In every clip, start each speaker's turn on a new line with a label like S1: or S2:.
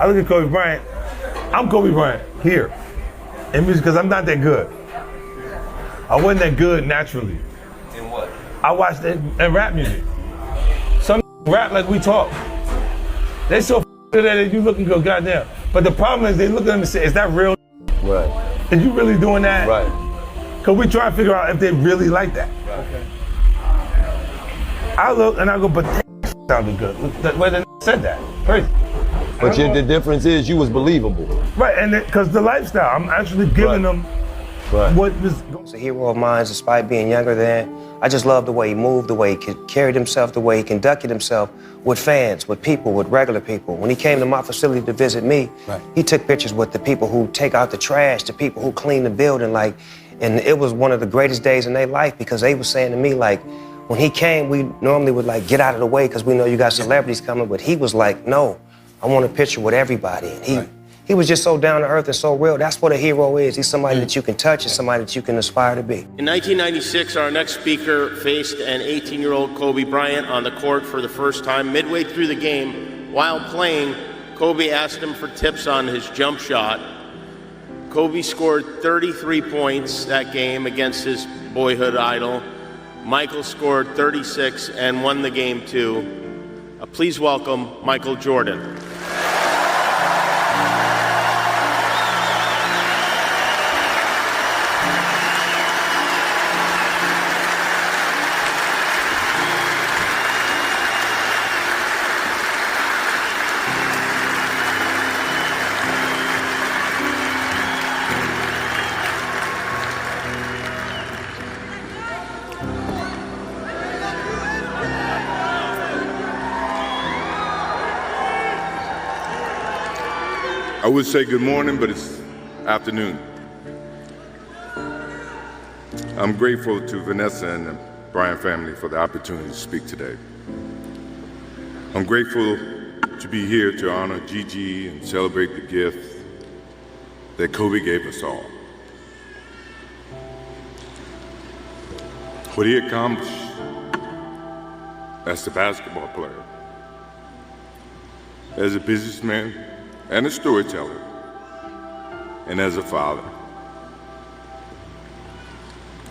S1: I look at Kobe Bryant, I'm Kobe Bryant here. In music, because I'm not that good. I wasn't that good naturally.
S2: In what?
S1: I watched that in rap music. Some rap like we talk. They so good at it, you look and go, goddamn. But the problem is they look at them and say, is that real?
S2: Right.
S1: Are you really doing that?
S2: Right.
S1: Because we try to figure out if they really like that.
S2: Okay.
S1: I look and I go, but that sounded good. The way they said that, crazy.
S2: But the difference is you was believable.
S1: Right, and because the lifestyle, I'm actually giving them what was.
S3: He's a hero of mine despite being younger than. I just love the way he moved, the way he carried himself, the way he conducted himself with fans, with people, with regular people. When he came to my facility to visit me, he took pictures with the people who take out the trash, the people who clean the building, and it was one of the greatest days in their life because they were saying to me, when he came, we normally would get out of the way because we know you got celebrities coming, but he was like, no, I want a picture with everybody. And he was just so down to earth and so real. That's what a hero is. He's somebody that you can touch and somebody that you can aspire to be.
S4: In 1996, our next speaker faced an 18-year-old Kobe Bryant on the court for the first time. Midway through the game, while playing, Kobe asked him for tips on his jump shot. Kobe scored 33 points that game against his boyhood idol. Michael scored 36 and won the game too. Please welcome Michael Jordan.
S5: I would say good morning, but it's afternoon. I'm grateful to Vanessa and the Bryant family for the opportunity to speak today. I'm grateful to be here to honor Gigi and celebrate the gift that Kobe gave us all. What he accomplished as a basketball player, as a businessman, and a storyteller, and as a father.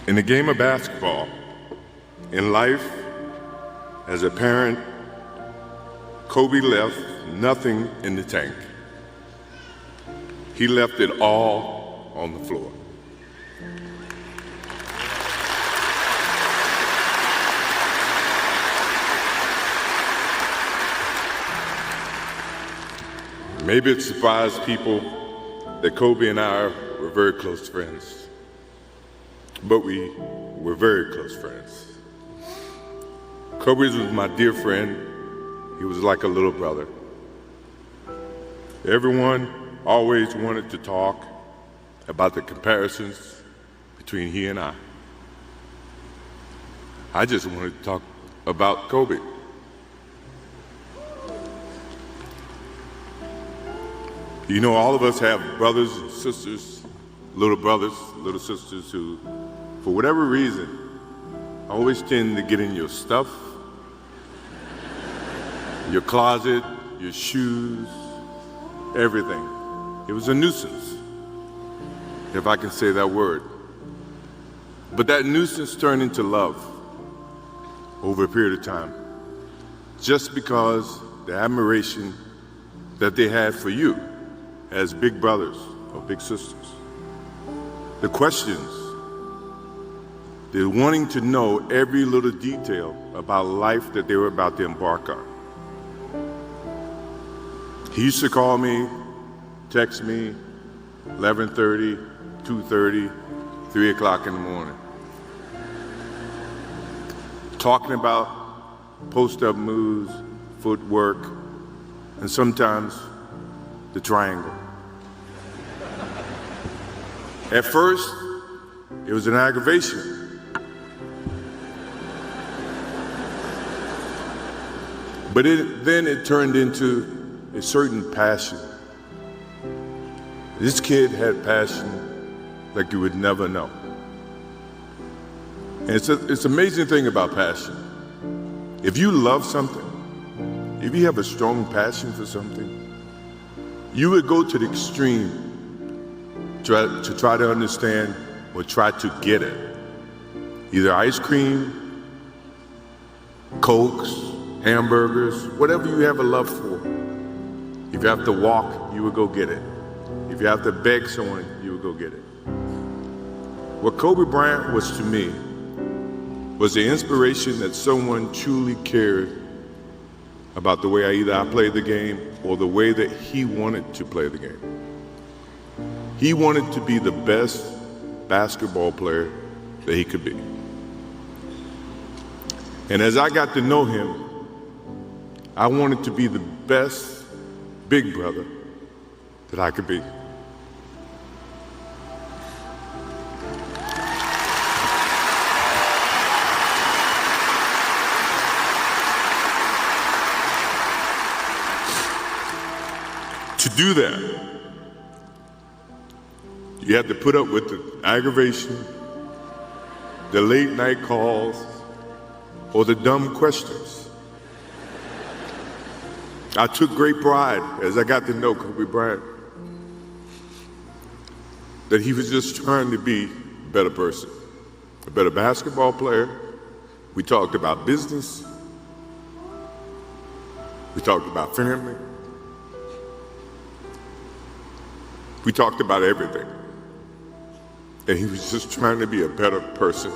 S5: In the game of basketball, in life, as a parent, Kobe left nothing in the tank. He left it all on the floor. Maybe it surprised people that Kobe and I were very close friends, but we were very close friends. Kobe was my dear friend. He was like a little brother. Everyone always wanted to talk about the comparisons between he and I. I just wanted to talk about Kobe. You know, all of us have brothers and sisters, little brothers, little sisters who, for whatever reason, always tend to get in your stuff, your closet, your shoes, everything. It was a nuisance, if I can say that word. But that nuisance turned into love over a period of time, just because the admiration that they had for you as big brothers or big sisters. The questions, the wanting to know every little detail about life that they were about to embark on. He used to call me, text me, 11:30, 2:30, 3 o'clock in the morning, talking about post-up moves, footwork, and sometimes the triangle. At first, it was an aggravation. But then it turned into a certain passion. This kid had passion like you would never know. And it's an amazing thing about passion. If you love something, if you have a strong passion for something, you would go to the extreme to try to understand or try to get it. Either ice cream, Cokes, hamburgers, whatever you have a love for. If you have to walk, you would go get it. If you have to beg someone, you would go get it. What Kobe Bryant was to me was the inspiration that someone truly cared about the way I played the game or the way that he wanted to play the game. He wanted to be the best basketball player that he could be. And as I got to know him, I wanted to be the best big brother that I could be. To do that, you have to put up with the aggravation, the late night calls, or the dumb questions. I took great pride as I got to know Kobe Bryant that he was just trying to be a better person, a better basketball player. We talked about business. We talked about family. We talked about everything. And he was just trying to be a better person.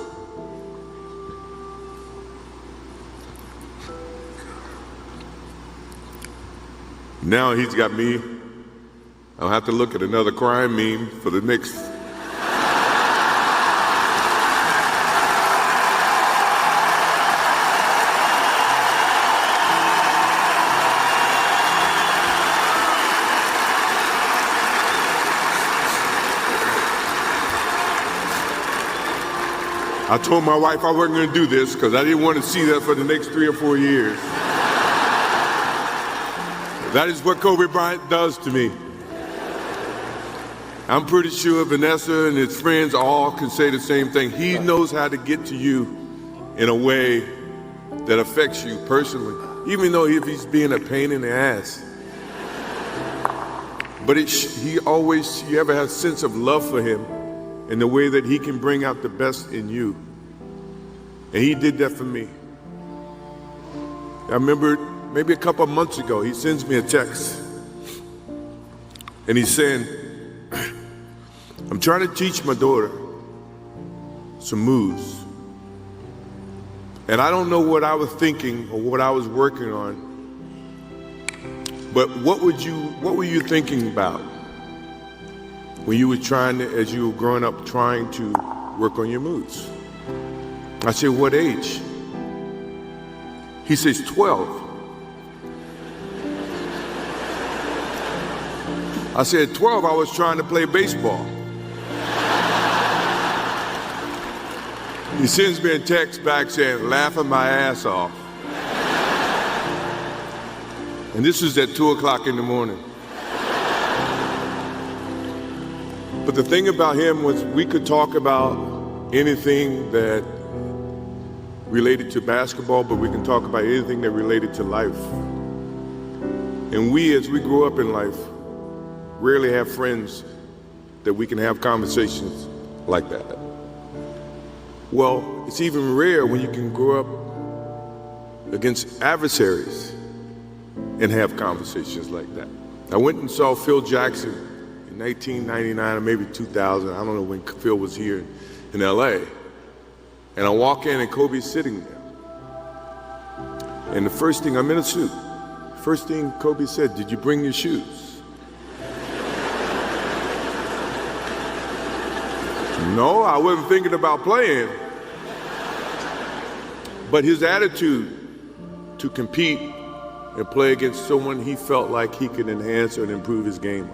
S5: Now he's got me. I'll have to look at another crime meme for the next. I told my wife I wasn't going to do this because I didn't want to see that for the next 3 or 4 years. That is what Kobe Bryant does to me. I'm pretty sure Vanessa and his friends all can say the same thing. He knows how to get to you in a way that affects you personally, even though if he's being a pain in the ass. But you ever have a sense of love for him in the way that he can bring out the best in you. And he did that for me. I remember maybe a couple of months ago, he sends me a text. And he's saying, I'm trying to teach my daughter some moves. And I don't know what I was thinking or what I was working on. But what were you thinking about when you were as you were growing up, trying to work on your moves? I said, what age? He says, 12. I said, 12, I was trying to play baseball. He sends me a text back saying, laughing my ass off. And this was at 2 o'clock in the morning. But the thing about him was we could talk about anything that related to basketball, but we can talk about anything that related to life. And we, as we grow up in life, rarely have friends that we can have conversations like that. Well, it's even rare when you can grow up against adversaries and have conversations like that. I went and saw Phil Jackson in 1999 or maybe 2000. I don't know when Phil was here in LA. And I walk in and Kobe's sitting there. And the first thing, I'm in a suit. First thing Kobe said, did you bring your shoes? No, I wasn't thinking about playing. But his attitude to compete and play against someone he felt like he could enhance and improve his game.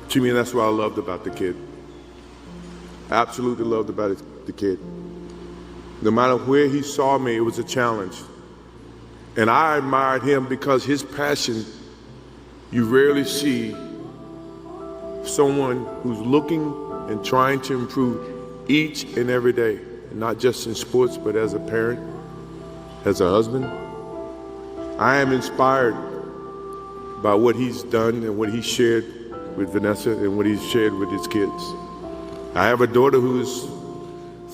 S5: To me, that's what I loved about the kid. Absolutely loved about the kid. No matter where he saw me, it was a challenge. And I admired him because his passion, you rarely see someone who's looking and trying to improve each and every day, not just in sports, but as a parent, as a husband. I am inspired about what he's done and what he shared with Vanessa and what he's shared with his kids. I have a daughter who's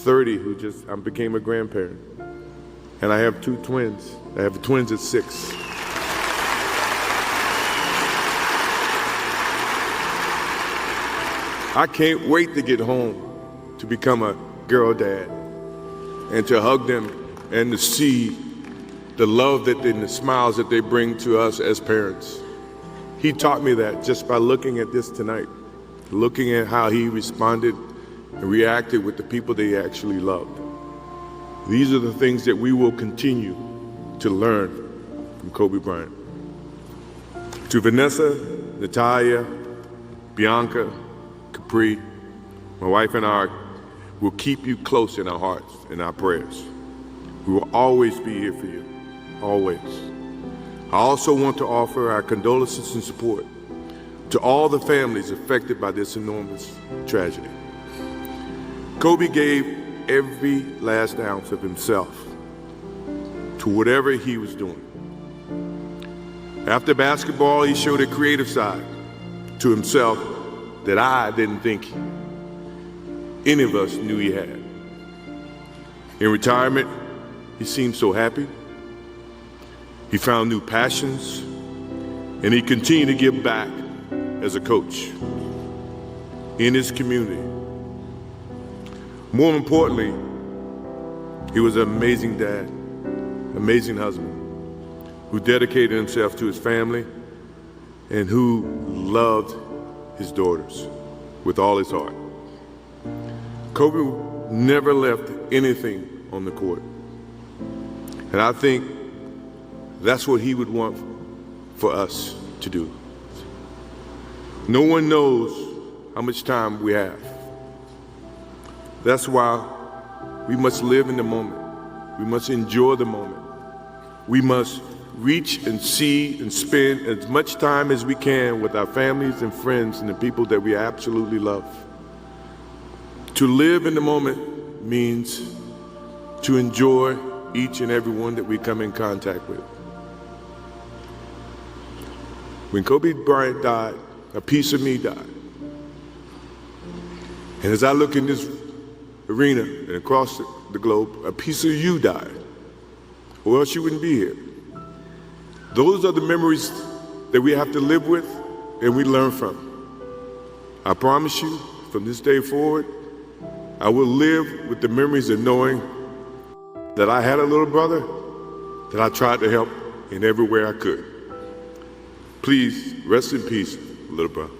S5: 30 who just became a grandparent. And I have 2 twins. I have twins at 6. I can't wait to get home to become a girl dad and to hug them and to see the love and the smiles that they bring to us as parents. He taught me that just by looking at this tonight, looking at how he responded and reacted with the people that he actually loved. These are the things that we will continue to learn from Kobe Bryant. To Vanessa, Natalia, Bianca, Capri, my wife and I will keep you close in our hearts and our prayers. We will always be here for you, always. I also want to offer our condolences and support to all the families affected by this enormous tragedy. Kobe gave every last ounce of himself to whatever he was doing. After basketball, he showed a creative side to himself that I didn't think any of us knew he had. In retirement, he seemed so happy. He found new passions, and he continued to give back as a coach in his community. More importantly, he was an amazing dad, amazing husband, who dedicated himself to his family and who loved his daughters with all his heart. Kobe never left anything on the court. And I think that's what he would want for us to do. No one knows how much time we have. That's why we must live in the moment. We must enjoy the moment. We must reach and see and spend as much time as we can with our families and friends and the people that we absolutely love. To live in the moment means to enjoy each and every one that we come in contact with. When Kobe Bryant died, a piece of me died. And as I look in this arena and across the globe, a piece of you died, or else you wouldn't be here. Those are the memories that we have to live with and we learn from. I promise you, from this day forward, I will live with the memories of knowing that I had a little brother that I tried to help in every way I could. Please rest in peace, little brother.